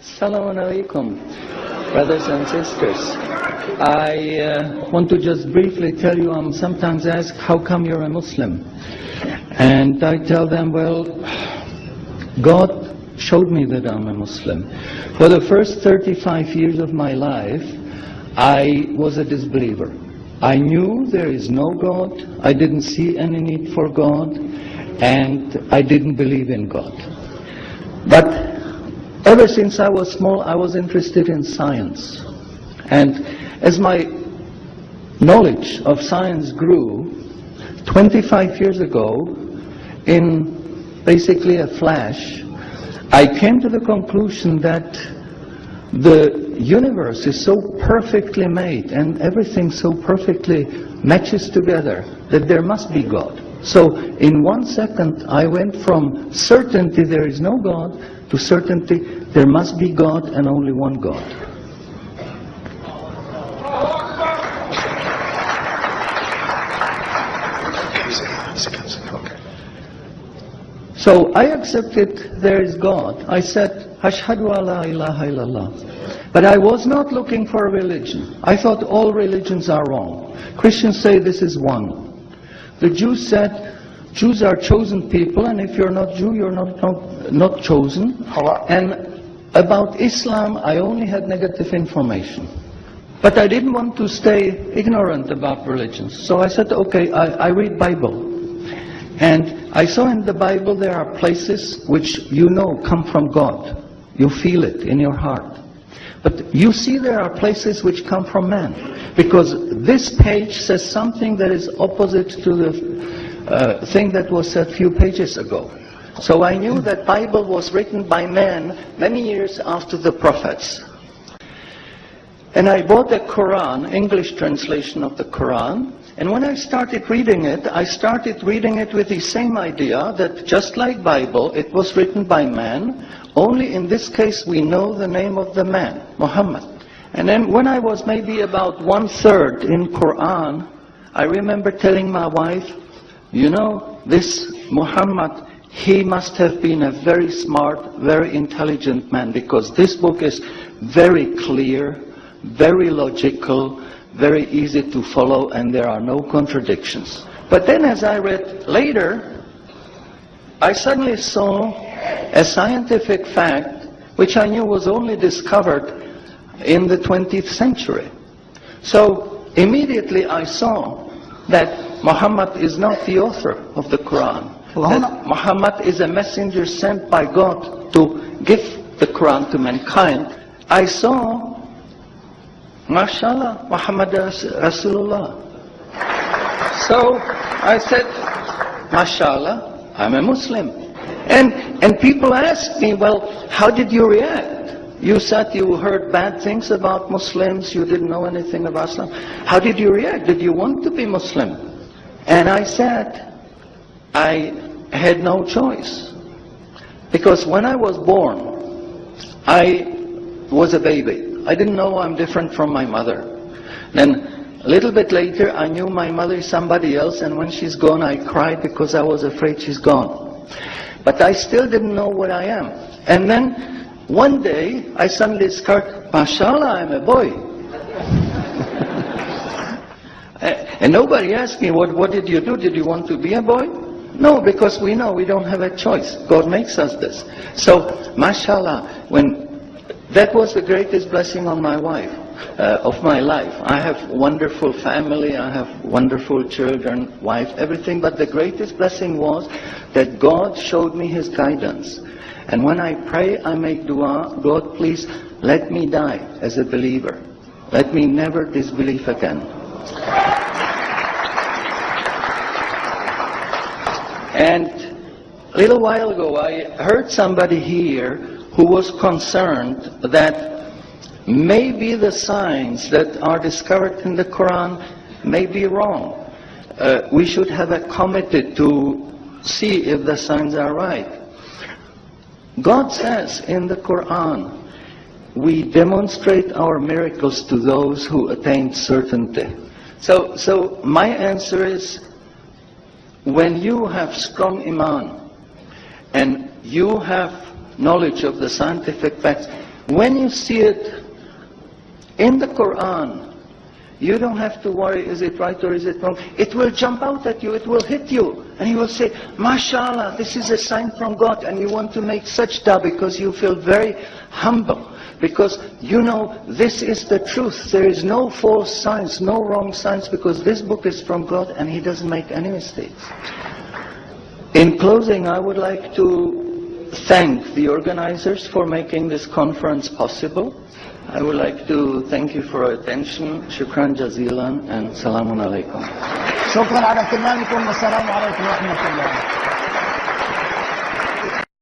Assalamu alaikum, brothers and sisters. I want to just briefly tell you, I'm sometimes asked, how come you're a Muslim? And I tell them, well, God showed me that I'm a Muslim. For the first 35 years of my life, I was a disbeliever. I knew there is no God, I didn't see any need for God, and I didn't believe in God. But ever since I was small, I was interested in science. And as my knowledge of science grew, 25 years ago, in basically a flash, I came to the conclusion that the universe is so perfectly made and everything so perfectly matches together that there must be God. So in 1 second, I went from certainty there is no God to certainty there must be God and only one God. So I accepted there is God. I said, Ashhadu alla ilaha illallah. But I was not looking for a religion. I thought all religions are wrong. Christians say this is one. The Jews said, Jews are chosen people, and if you're not Jew, you're not chosen. And about Islam, I only had negative information. But I didn't want to stay ignorant about religions. So I said, okay, I read Bible. And I saw in the Bible there are places which you know come from God. You feel it in your heart. But you see there are places which come from man. Because this page says something that is opposite to the thing that was said a few pages ago. So I knew that Bible was written by men many years after the prophets. And I bought the Quran, English translation of the Quran, and when I started reading it with the same idea that just like Bible, it was written by man, only in this case we know the name of the man, Muhammad. And then when I was maybe about 1/3 in Quran, I remember telling my wife, you know, this Muhammad, he must have been a very smart, very intelligent man, because this book is very clear, very logical, very easy to follow, and there are no contradictions. But then as I read later, I suddenly saw a scientific fact which I knew was only discovered in the 20th century. So immediately I saw that Muhammad is not the author of the Quran. That Muhammad is a messenger sent by God to give the Quran to mankind. I saw, MashaAllah, Muhammad Rasulullah. So I said, MashaAllah, I'm a Muslim. And people asked me, well, how did you react? You said you heard bad things about Muslims, you didn't know anything about Islam. How did you react? Did you want to be Muslim? And I said, I had no choice. Because when I was born, I was a baby. I didn't know I'm different from my mother. Then a little bit later, I knew my mother is somebody else, and when she's gone, I cried because I was afraid she's gone. But I still didn't know what I am. And then one day, I suddenly discovered, MashaAllah, I'm a boy. And nobody asked me, what did you do? Did you want to be a boy? No, because we know we don't have a choice. God makes us this. So, MashaAllah, that was the greatest blessing on my wife, of my life. I have wonderful family, I have wonderful children, wife, everything. But the greatest blessing was that God showed me His guidance. And when I pray, I make dua, God, please let me die as a believer. Let me never disbelieve again. And a little while ago, I heard somebody here who was concerned that maybe the signs that are discovered in the Quran may be wrong. We should have a committee to see if the signs are right. God says in the Quran, we demonstrate our miracles to those who attain certainty. So my answer is, when you have strong iman, and you have knowledge of the scientific facts, when you see it in the Quran, you don't have to worry, is it right or is it wrong? It will jump out at you, it will hit you, and you will say, MashaAllah, this is a sign from God, and you want to make sajda because you feel very humble, because you know this is the truth. There is no false science, no wrong science, because this book is from God and He doesn't make any mistakes. In closing, I would like to thank the organizers for making this conference possible. I would like to thank you for your attention. Shukran jazilan and salamun alaikum. شكرا على اهتمامكم والسلام عليكم ورحمة الله.